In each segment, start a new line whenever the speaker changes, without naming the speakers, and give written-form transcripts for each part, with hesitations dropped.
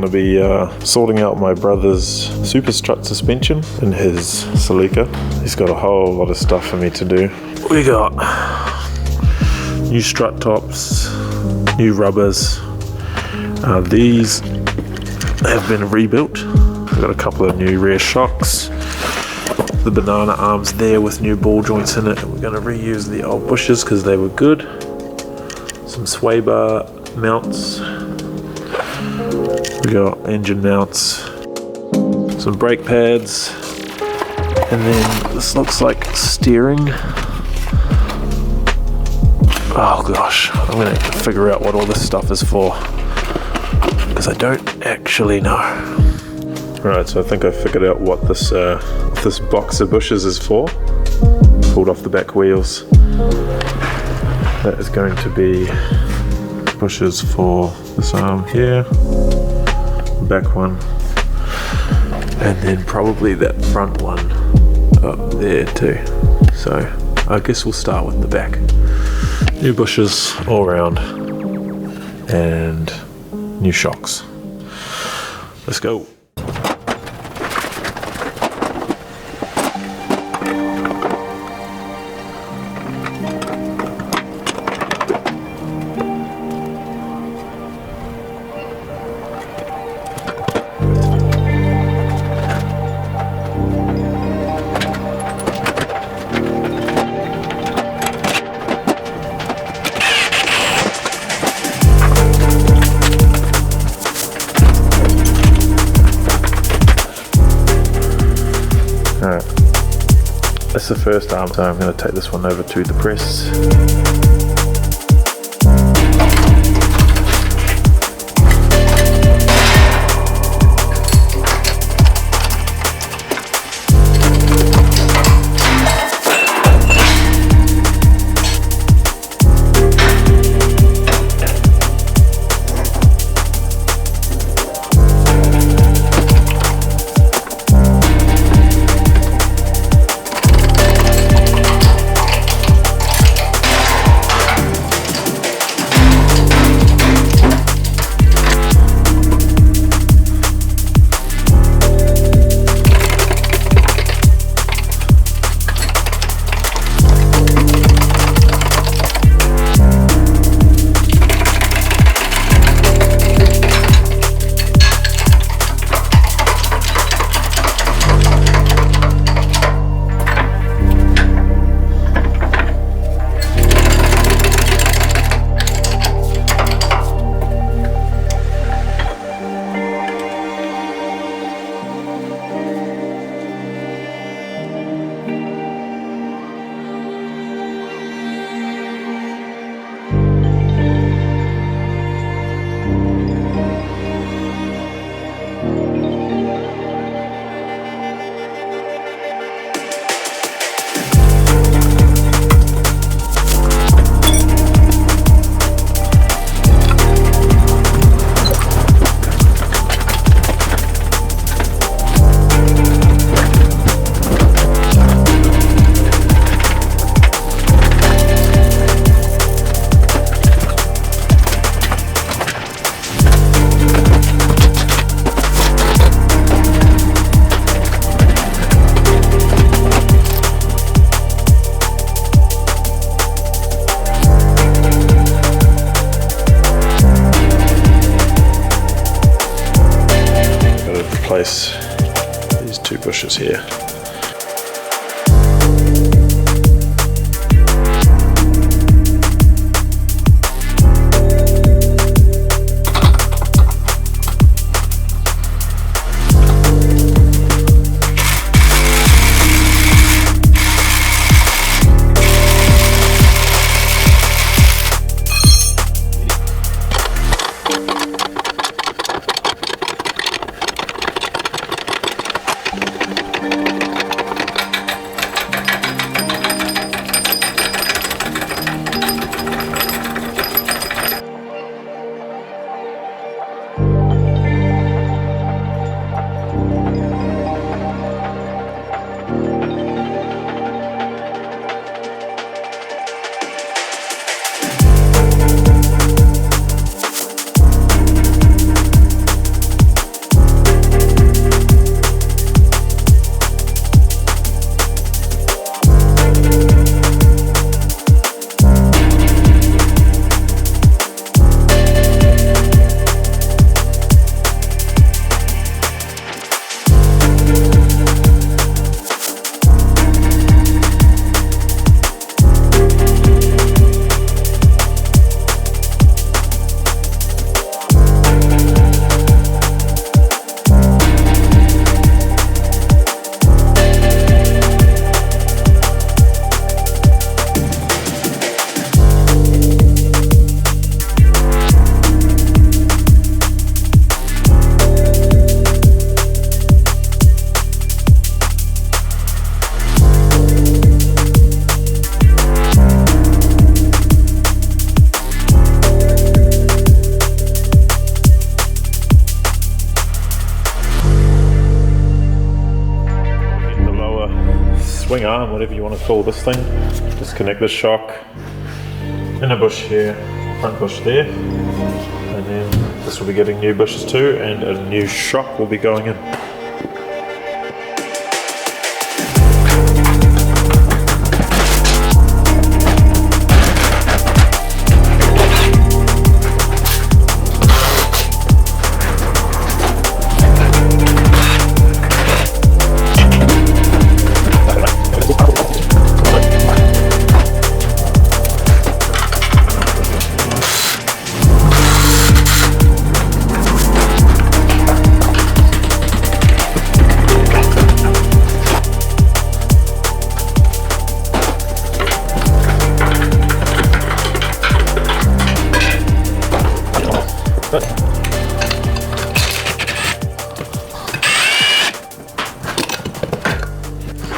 going to be sorting out my brother's super strut suspension in his Celica. He's got a whole lot of stuff for me to do. We got new strut tops, new rubbers. These have been rebuilt. I've got a couple of new rear shocks. The banana arms there with new ball joints in it. We're going to reuse the old bushes because they were good. Some sway bar mounts. We got engine mounts. Some brake pads. And then this looks like steering. Oh gosh, I'm going to have to figure out what all this stuff is for, because I don't actually know. Alright, so I think I figured out what this box of bushes is for. Pulled off the back wheels. That is going to be bushes for this arm here, back one, and then probably that front one up there too. So I guess we'll start with the back. New bushes all around and new shocks. Let's go. Alright, that's the first arm, so I'm going to take this one over to the press. Place these two bushes here. swing arm, whatever you want to call this thing. Disconnect the shock, inner bush here, front bush there, and then this will be getting new bushes too, and a new shock will be going in.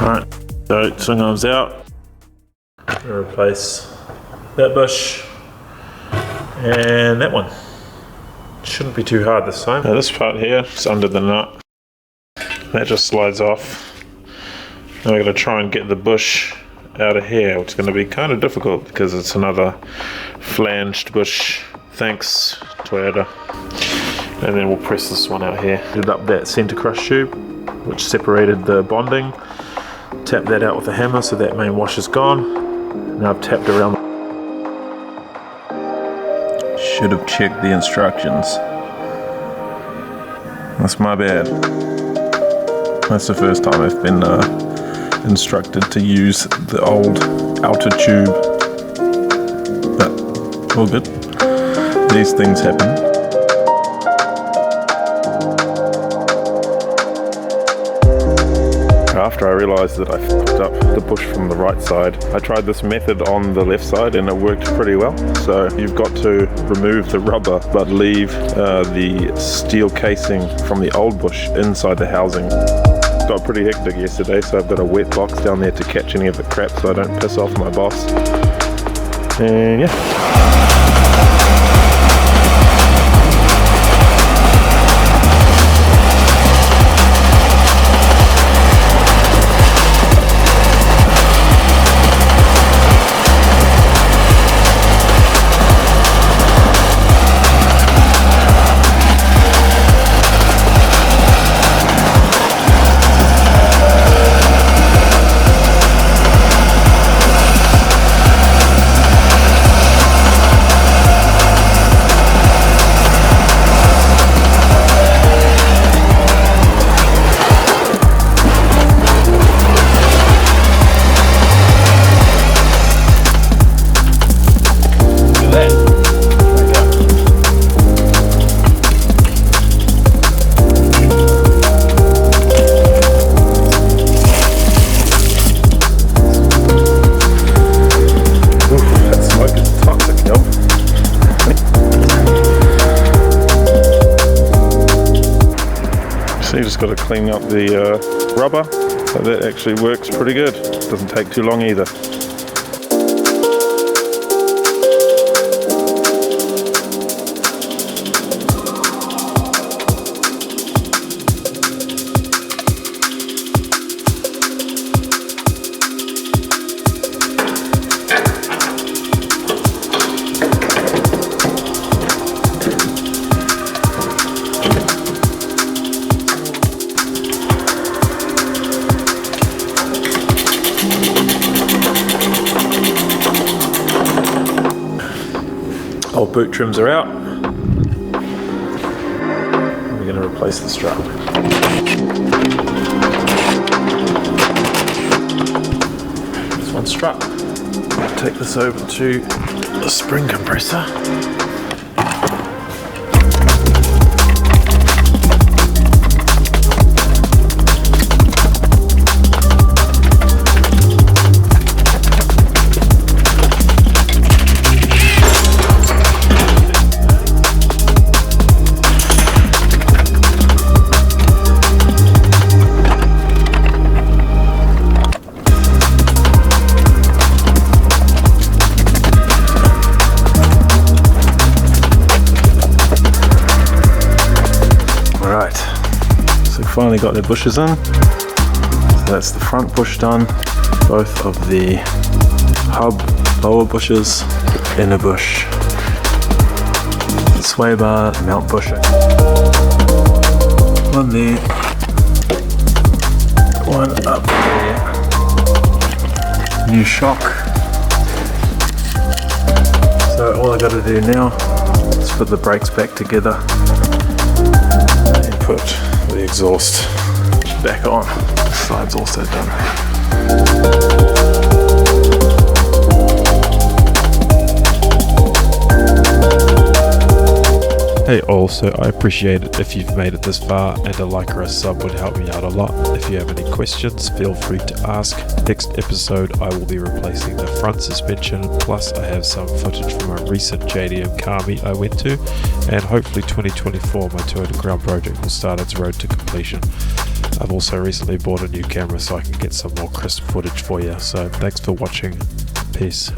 Alright, so swing arms out, replace that bush and that one. Shouldn't be too hard this time. Now this part here is under the nut, that just slides off. Now we're going to try and get the bush out of here, which is going to be kind of difficult because it's another flanged bush. Thanks Toyota. And then we'll press this one out here. Did up that center crush tube, which separated the bonding. Tap that out with a hammer so that main wash is gone. Now I've tapped around. Should have checked the instructions. That's my bad. That's the first time I've been instructed to use the old outer tube. But all good. These things happen. After I realised that I fucked up the bush from the right side, I tried this method on the left side and it worked pretty well. So you've got to remove the rubber but leave the steel casing from the old bush inside the housing. It got pretty hectic yesterday, so I've got a wet box down there to catch any of the crap so I don't piss off my boss. And yeah. So you just got to clean up the rubber, so that actually works pretty good. Doesn't take too long either. Old boot trims are out. We're going to replace the strut. This one's strut. Take this over to the spring compressor. Finally got the bushes in. So that's the front bush done.
both of the hub lower bushes, inner bush, sway bar, mount bushing. One there, one up there. New shock. So all I got to do now is put the brakes back together and put the exhaust back on. The side's also done.
Hey all, so I appreciate it if you've made it this far, and a like or a sub would help me out a lot. If you have any questions, feel free to ask. Next episode I will be replacing the front suspension, plus I have some footage from a recent JDM Car Meet I went to, and hopefully 2024 my Toyota Crown project will start its road to completion. I've also recently bought a new camera so I can get some more crisp footage for you, so thanks for watching. Peace.